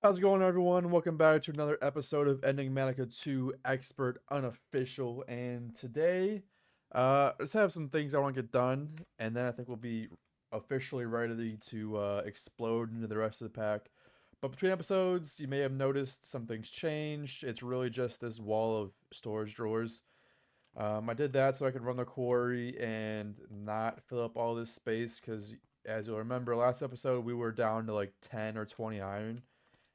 How's it going, everyone? Welcome back to another episode of Enigmatica 2 Expert Unofficial. And today, I just have some things I want to get done, and then I think we'll be officially ready to explode into the rest of the pack. But between episodes, you may have noticed some things changed. It's really just this wall of storage drawers. I did that so I could run the quarry and not fill up all this space, because as you'll remember, last episode we were down to like 10 or 20 iron.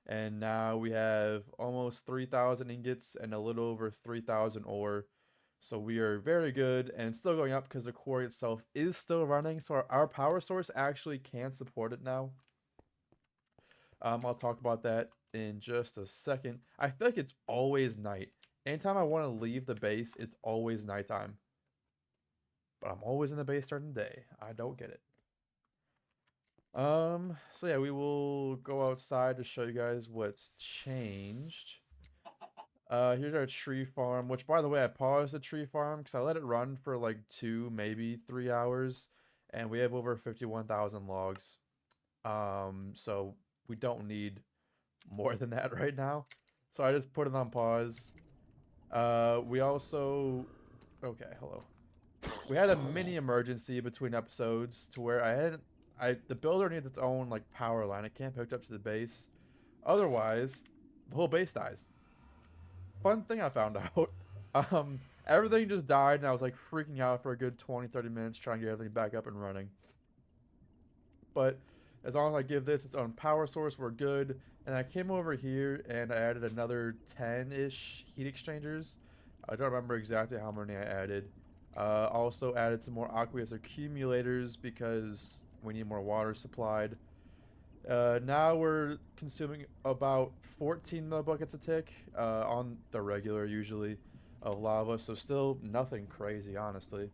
And now we have almost 3,000 ingots and a little over 3,000 ore. So we are very good, and it's still going up because the quarry itself is still running. So our power source actually can support it now. I'll talk about that in just a second. I feel like it's always night. Anytime I want to leave the base, it's always nighttime. But I'm always in the base during the day. I don't get it. So yeah, we will go outside to show you guys what's changed. Here's our tree farm, which, by the way, I paused the tree farm because I let it run for like 2, maybe 3 hours, and we have over 51,000 logs. So we don't need more than that right now. So I just put it on pause. We also, okay, hello. We had a mini emergency between episodes to where the builder needs its own like power line. It can't be hooked up to the base. Otherwise, the whole base dies. Fun thing I found out. Everything just died, and I was like freaking out for a good 20-30 minutes trying to get everything back up and running. But as long as I give this its own power source, we're good. And I came over here and I added another 10-ish heat exchangers. I don't remember exactly how many I added. Also added some more aqueous accumulators because we need more water supplied. Now we're consuming about 14 millibuckets a tick on the regular, usually, of lava, so still nothing crazy, honestly.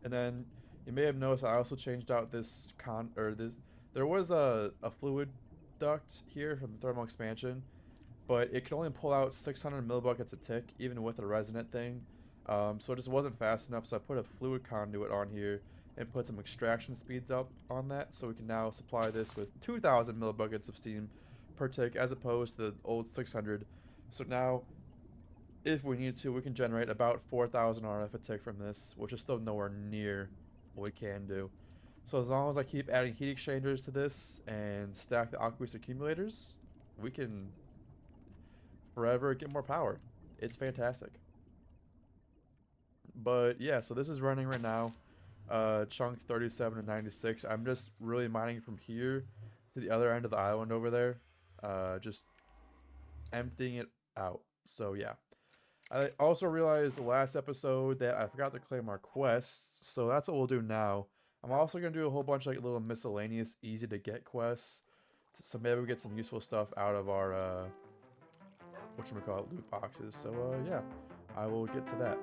And then you may have noticed I also changed out this there was a fluid duct here from the thermal expansion, but it could only pull out 600 millibuckets a tick, even with a resonant thing. So it just wasn't fast enough, so I put a fluid conduit on here and put some extraction speeds up on that, so we can now supply this with 2,000 millibuckets of steam per tick as opposed to the old 600. So now, if we need to, we can generate about 4,000 RF a tick from this, which is still nowhere near what we can do. So as long as I keep adding heat exchangers to this and stack the aqueous accumulators, we can forever get more power. It's fantastic. But yeah, so this is running right now. Chunk 37 and 96. I'm just really mining from here to the other end of the island over there. Just emptying it out. So yeah. I also realized the last episode that I forgot to claim our quests, so that's what we'll do now. I'm also going to do a whole bunch of like little miscellaneous easy to get quests, so maybe we get some useful stuff out of our whatchamacallit, loot boxes. So yeah, I will get to that.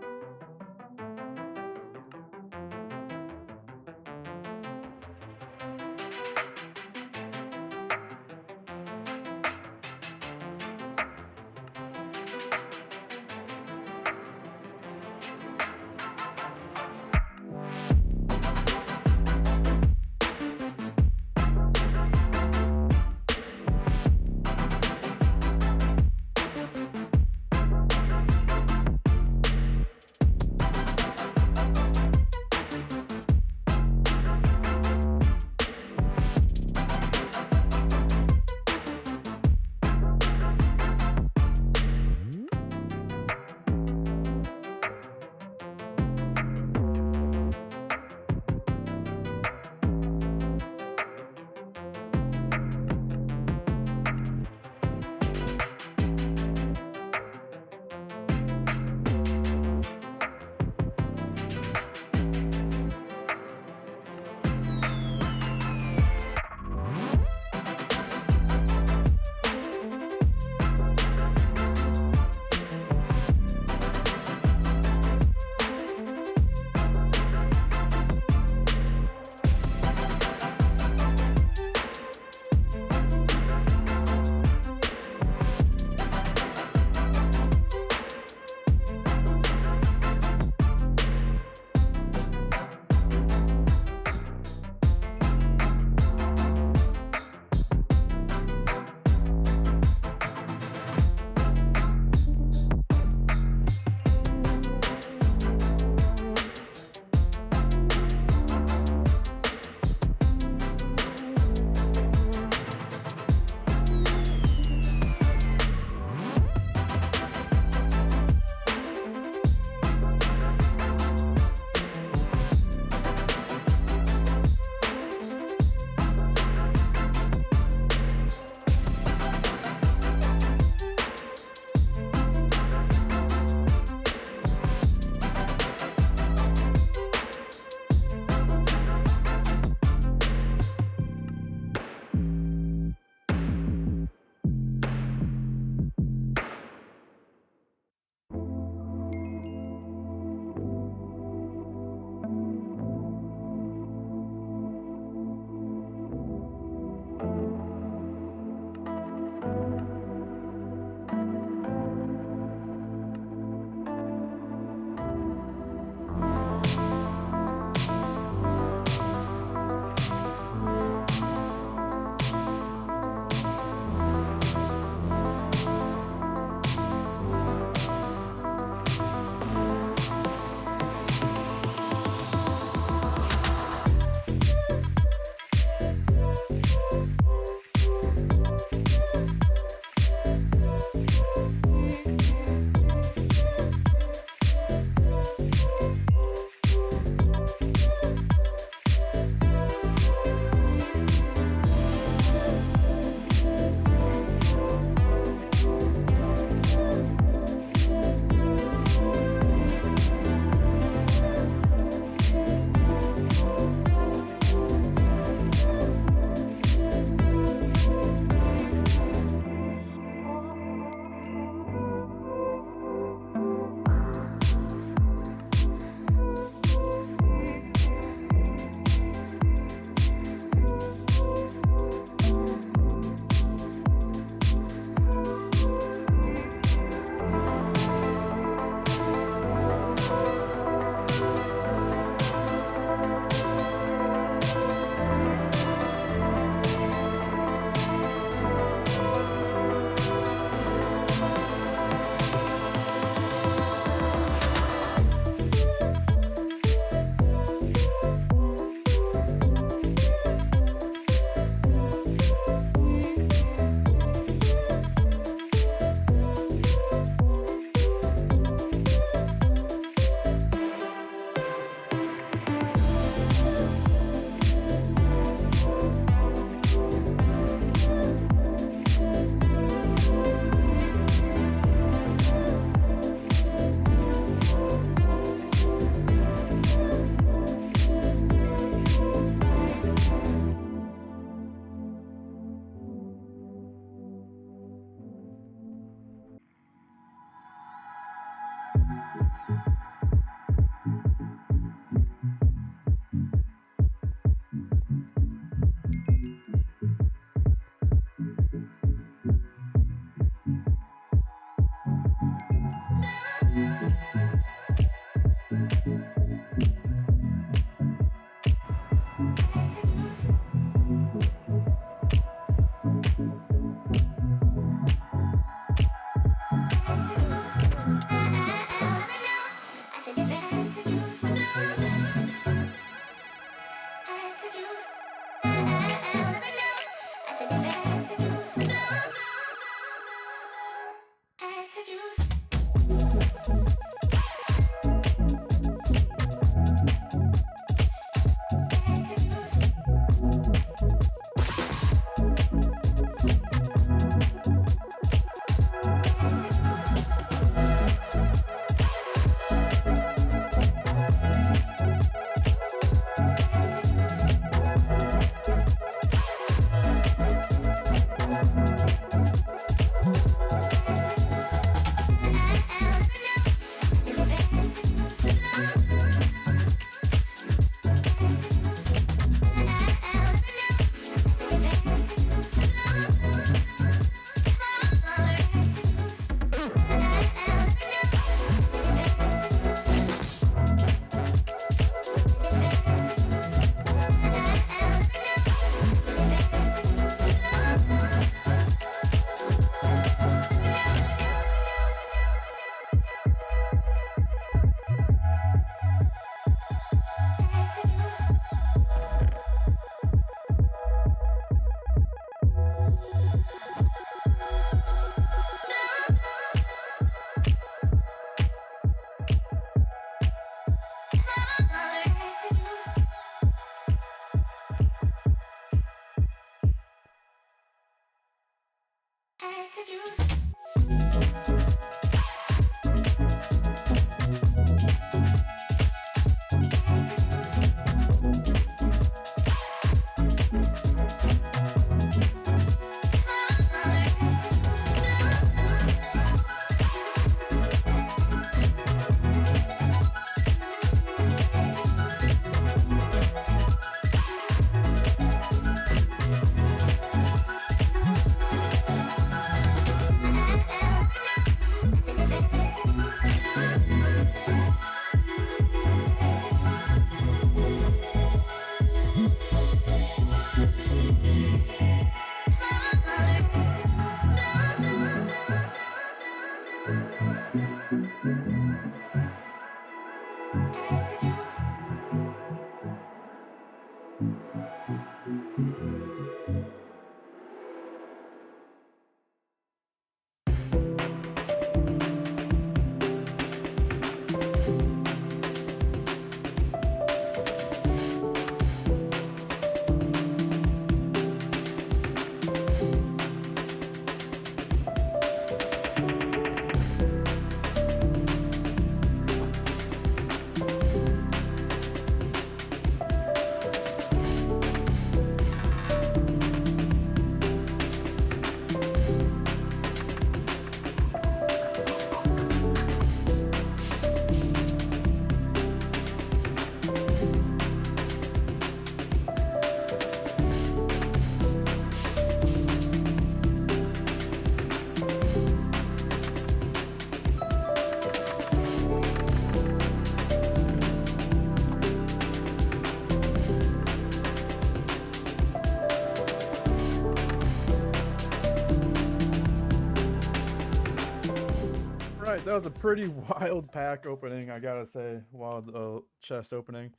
Right, that was a pretty wild pack opening, I gotta say. Wild chest opening.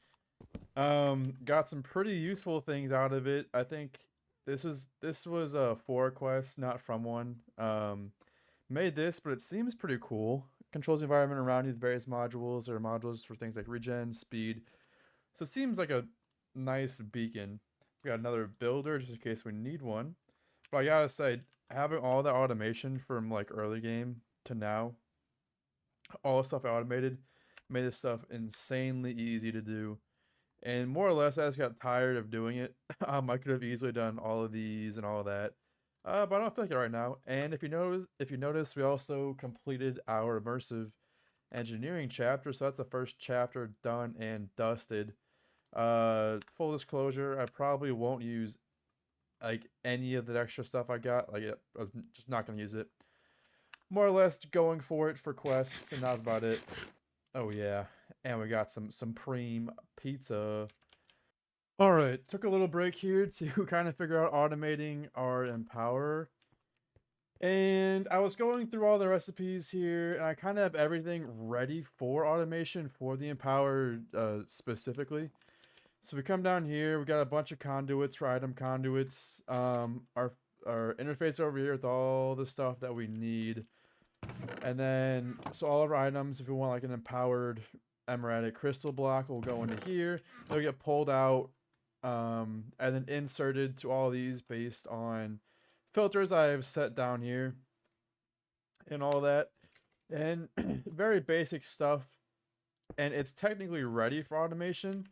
Got some pretty useful things out of it. I think this was a for quest, not from one. Made this, but it seems pretty cool. Controls the environment around you with various modules or modules for things like regen, speed. So it seems like a nice beacon. We got another builder just in case we need one. But I gotta say, having all the automation from like early game to now, all the stuff automated, made this stuff insanely easy to do. And more or less, I just got tired of doing it. I could have easily done all of these and all of that, but I don't feel like it right now. And if you notice, we also completed our immersive engineering chapter, so that's the first chapter done and dusted. Full disclosure, I probably won't use like any of the extra stuff I got. Like, I'm just not gonna use it. More or less going for it for quests, and that's about it. Oh yeah, and we got some supreme pizza. All right, took a little break here to kind of figure out automating our empower. And I was going through all the recipes here, and I kind of have everything ready for automation for the empower specifically. So we come down here, we got a bunch of conduits for item conduits. Our interface over here with all the stuff that we need. And then, so all of our items, if we want like an empowered emerald crystal block, will go into here. They'll get pulled out and then inserted to all these based on filters I've set down here and all that. And very basic stuff. And it's technically ready for automation,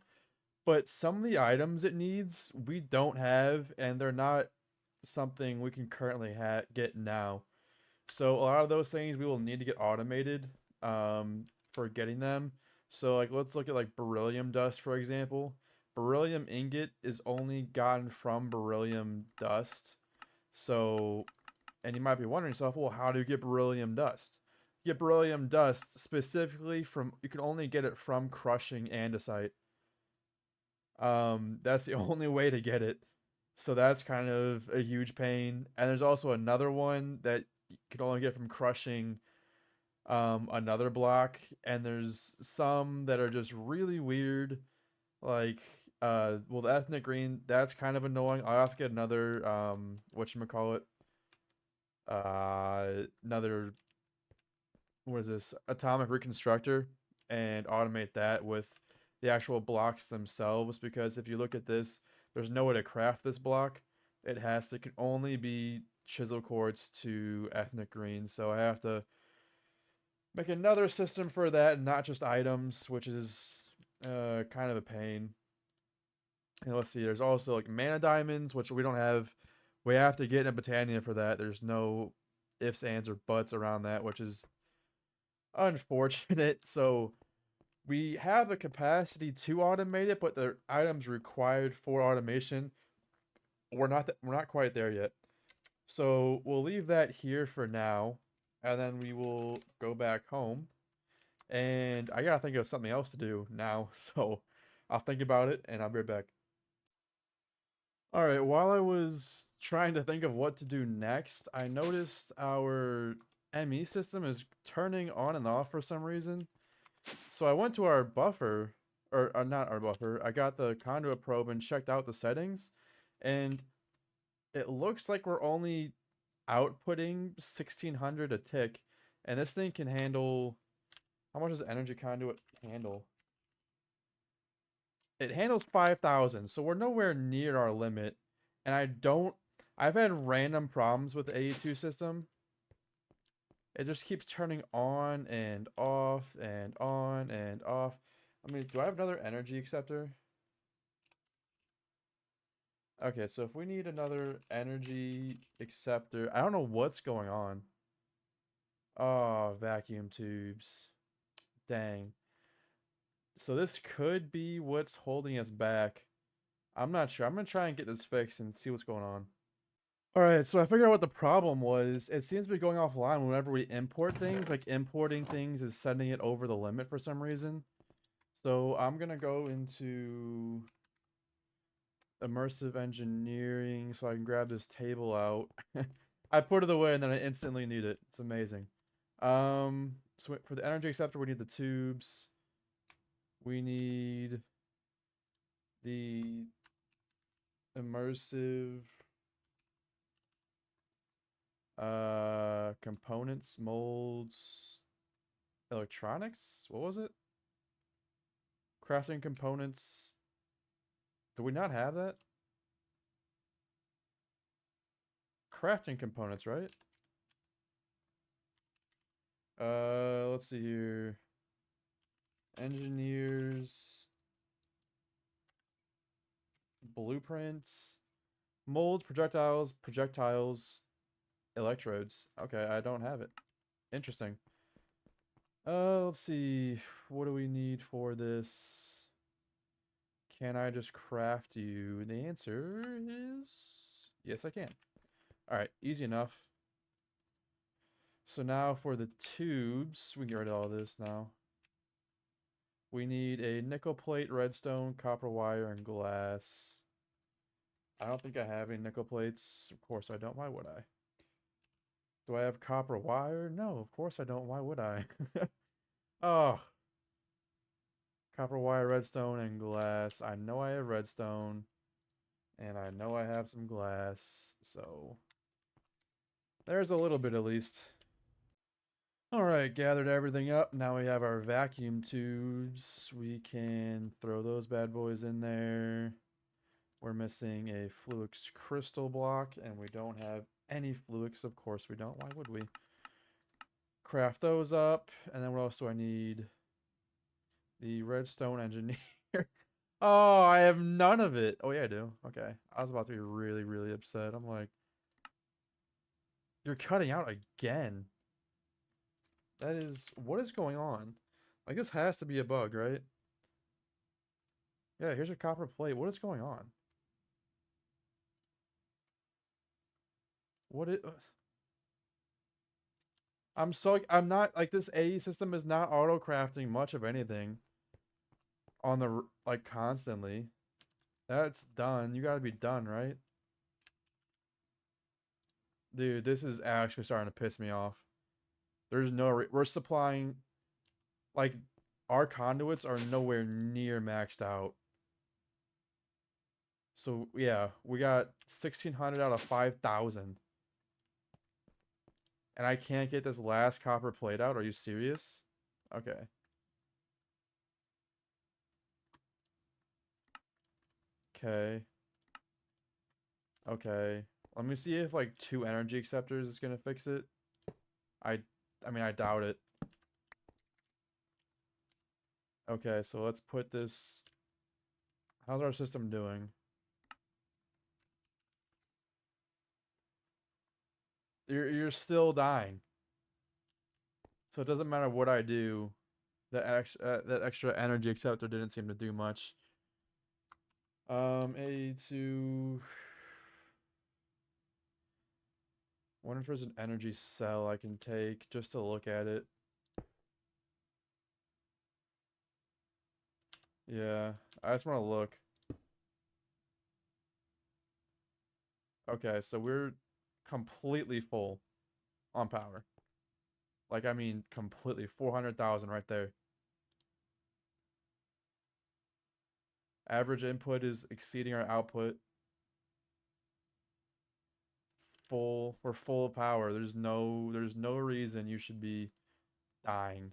but some of the items it needs we don't have, and they're not something we can currently get now. So a lot of those things we will need to get automated for getting them. So like let's look at like beryllium dust for example. Beryllium ingot is only gotten from beryllium dust. So, and you might be wondering yourself, well, how do you get beryllium dust? You get beryllium dust specifically from, you can only get it from crushing andesite. That's the only way to get it. So that's kind of a huge pain. And there's also another one that you can only get from crushing another block. And there's some that are just really weird. Like, well, the ethnic green, that's kind of annoying. I'll have to get another, whatchamacallit, another, what is this, atomic reconstructor, and automate that with the actual blocks themselves, because if you look at this, there's no way to craft this block. it has to can only be chisel quartz to ethnic green. So I have to make another system for that, not just items, which is kind of a pain. And let's see, there's also like mana diamonds, which we don't have. We have to get in a Britannia for that. There's no ifs, ands, or buts around that, which is unfortunate. So we have the capacity to automate it, but the items required for automation, we're not quite there yet. So we'll leave that here for now, and then we will go back home. And I gotta think of something else to do now, so I'll think about it and I'll be right back. All right, while I was trying to think of what to do next, I noticed our ME system is turning on and off for some reason. So I went to our buffer, or not our buffer, I got the conduit probe and checked out the settings, and it looks like we're only outputting 1600 a tick, and this thing can handle, how much does energy conduit handle? It handles 5,000, so we're nowhere near our limit. And I've had random problems with the AE2 system. It just keeps turning on and off and on and off. I mean, do I have another energy acceptor? Okay, so if we need another energy acceptor, I don't know what's going on. Oh, vacuum tubes. Dang. So this could be what's holding us back. I'm not sure. I'm gonna try and get this fixed and see what's going on. Alright, so I figured out what the problem was. It seems to be going offline whenever we import things. Like, importing things is sending it over the limit for some reason. So I'm gonna go into immersive engineering so I can grab this table out. I put it away and then I instantly need it. It's amazing. So for the energy acceptor, we need the tubes. We need the immersive components, molds, electronics. What was it? Crafting components. Do we not have that? Crafting components, right? Let's see here. Engineers, blueprints, molds, projectiles, electrodes. Okay, I don't have it. Interesting. Let's see. What do we need for this? Can I just craft you? The answer is yes, I can. All right, easy enough. So now for the tubes, we can get rid of all this now. We need a nickel plate, redstone, copper wire, and glass. I don't think I have any nickel plates. Of course I don't. Why would I? Do I have copper wire? No, of course I don't. Why would I? Oh, copper wire, redstone, and glass. I know I have redstone, and I know I have some glass, so there's a little bit at least. Alright, gathered everything up. Now we have our vacuum tubes. We can throw those bad boys in there. We're missing a Fluix crystal block, and we don't have any Fluix. Of course we don't. Why would we? Craft those up. And then what else do I need? The redstone engineer. Oh, I have none of it. Oh, yeah, I do. Okay. I was about to be really, really upset. I'm like, you're cutting out again. That is, what is going on? Like, this has to be a bug, right? Yeah, here's your copper plate. What is going on? What it? I'm not, like, this AE system is not auto crafting much of anything on the, like, constantly. That's done. You gotta be done, right? Dude, this is actually starting to piss me off. There's no, we're supplying, like, our conduits are nowhere near maxed out. So, yeah, we got 1,600 out of 5,000. And I can't get this last copper plate out. Are you serious? Okay. Okay. Okay. Let me see if like 2 energy acceptors is gonna fix it. I I mean I doubt it. Okay, so let's put this. How's our system doing? You're still dying. So it doesn't matter what I do. That extra energy acceptor didn't seem to do much. A2. Wonder if there's an energy cell I can take just to look at it. Yeah, I just want to look. Okay, so we're completely full on power. Like, I mean, completely. 400,000 right there. Average input is exceeding our output. Full. We're full of power. There's no reason you should be dying.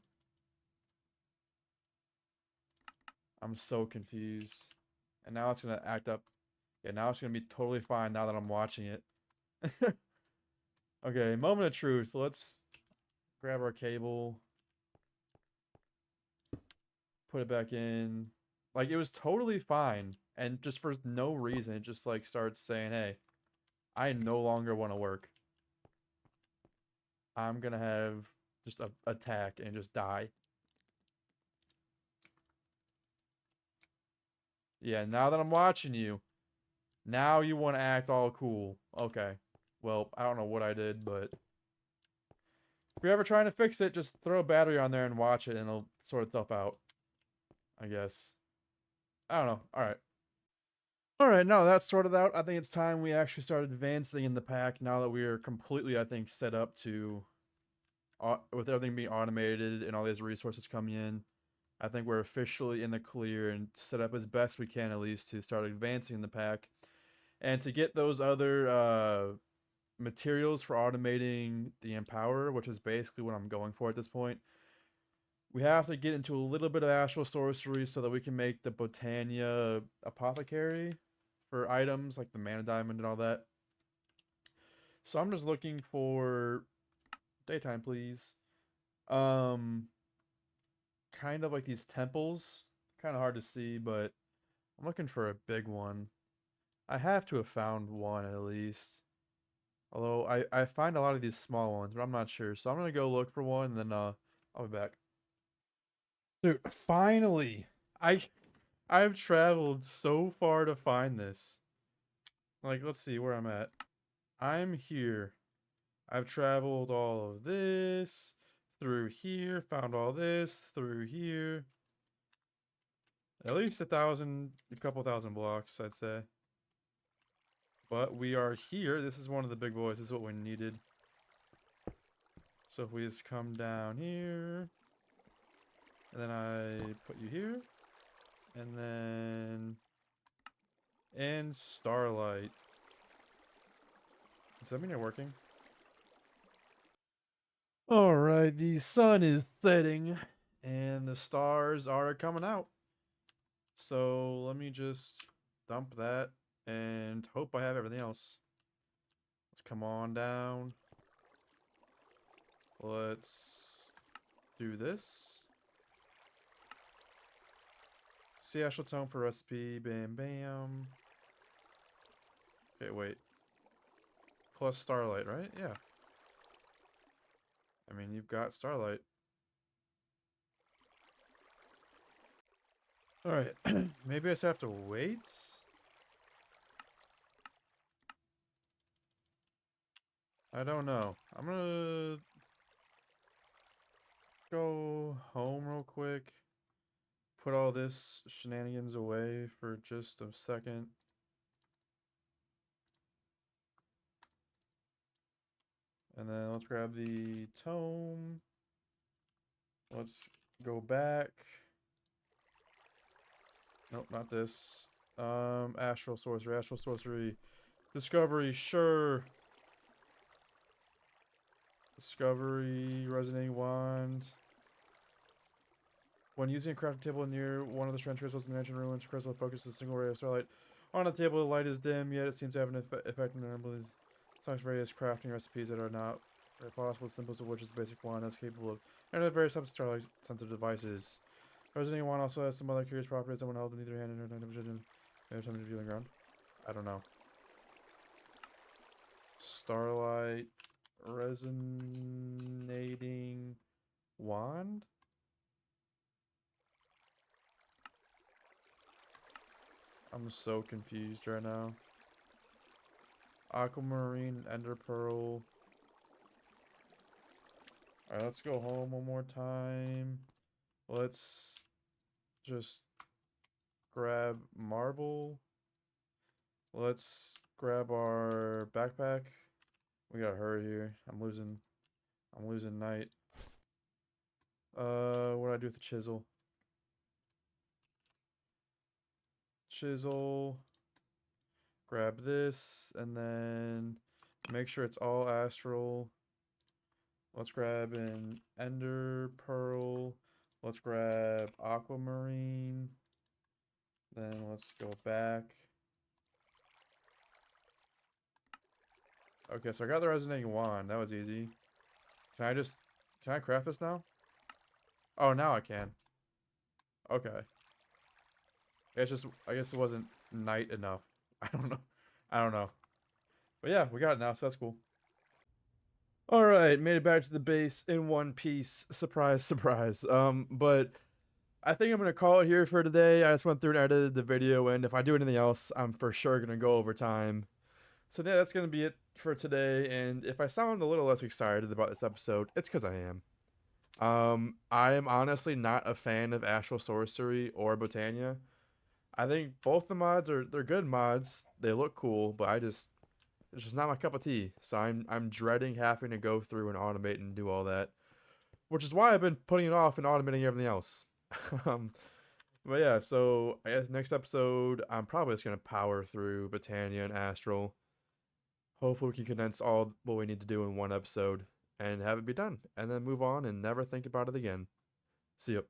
I'm so confused. And now it's gonna act up. Yeah, now it's gonna be totally fine now that I'm watching it. Okay, moment of truth. Let's grab our cable, put it back in. Like it was totally fine, and just for no reason, it just like starts saying, "Hey, I no longer want to work. I'm gonna have just a attack and just die." Yeah, now that I'm watching you, now you want to act all cool. Okay. Well, I don't know what I did, but if you're ever trying to fix it, just throw a battery on there and watch it, and it'll sort itself out, I guess. I don't know. All right. All right, now that's sorted out. I think it's time we actually start advancing in the pack now that we are completely, I think, set up to, with everything being automated and all these resources coming in. I think we're officially in the clear and set up as best we can, at least, to start advancing in the pack. And to get those other materials for automating the Empower, which is basically what I'm going for at this point, we have to get into a little bit of astral sorcery so that we can make the Botania apothecary for items like the mana diamond and all that. So I'm just looking for daytime, please. Um, kind of like these temples. Kind of hard to see, but I'm looking for a big one. I have to have found one at least. Although I find a lot of these small ones, but I'm not sure. So I'm gonna go look for one, and then I'll be back. Dude, finally, I've traveled so far to find this. Like, let's see where I'm at. I'm here. I've traveled all of this through here, found all this through here. At least a couple thousand blocks, I'd say. But we are here. This is one of the big boys. This is what we needed. So if we just come down here, and then I put you here, and then in Starlight. Does that mean you're working? Alright, the sun is setting, and the stars are coming out. So let me just dump that and hope I have everything else. Let's come on down. Let's do this. See, I shall tone for recipe. Bam, bam. Okay, wait. Plus Starlight, right? Yeah. I mean, you've got Starlight. Alright. Maybe I just have to wait? I don't know. I'm gonna go home real quick. Put all this shenanigans away for just a second. And then let's grab the tome. Let's go back. Nope, not this. Astral sorcery, astral sorcery. Discovery, sure. Discovery, resonating wand. When using a crafting table near one of the shrine crystals in the mansion ruins, crystal focuses a single ray of starlight On the table, the light is dim, yet it seems to have an effect on our abilities. Science various crafting recipes that are not very possible, the simplest of which is the basic one that's capable of and very substantial sensitive devices. Resident Evil 1 also has some other curious properties that will help in either hand and every time you're feeling ground. I don't know. Starlight resonating wand? I'm so confused right now. Aquamarine, Ender Pearl. Alright, let's go home one more time. Let's just grab marble. Let's grab our backpack. We gotta hurry here. I'm losing night. What do I do with the chisel? Chisel. Grab this, and then make sure it's all astral. Let's grab an ender pearl. Let's grab aquamarine. Then let's go back. Okay, so I got the resonating wand. That was easy. Can I craft this now? Oh, now I can. Okay. It's just, I guess it wasn't night enough. I don't know. I don't know. But yeah, we got it now, so that's cool. Alright, made it back to the base in one piece. Surprise, surprise. But I think I'm going to call it here for today. I just went through and edited the video, and if I do anything else, I'm for sure going to go over time. So yeah, that's going to be it for today, and if I sound a little less excited about this episode, it's because I am. I am honestly not a fan of Astral Sorcery or Botania. I think both the mods they're good mods. They look cool, but it's just not my cup of tea. So I'm dreading having to go through and automate and do all that, which is why I've been putting it off and automating everything else. um, but yeah, so I guess next episode I'm probably just gonna power through Botania and Astral. Hopefully we can condense all what we need to do in one episode and have it be done, and then move on and never think about it again. See ya.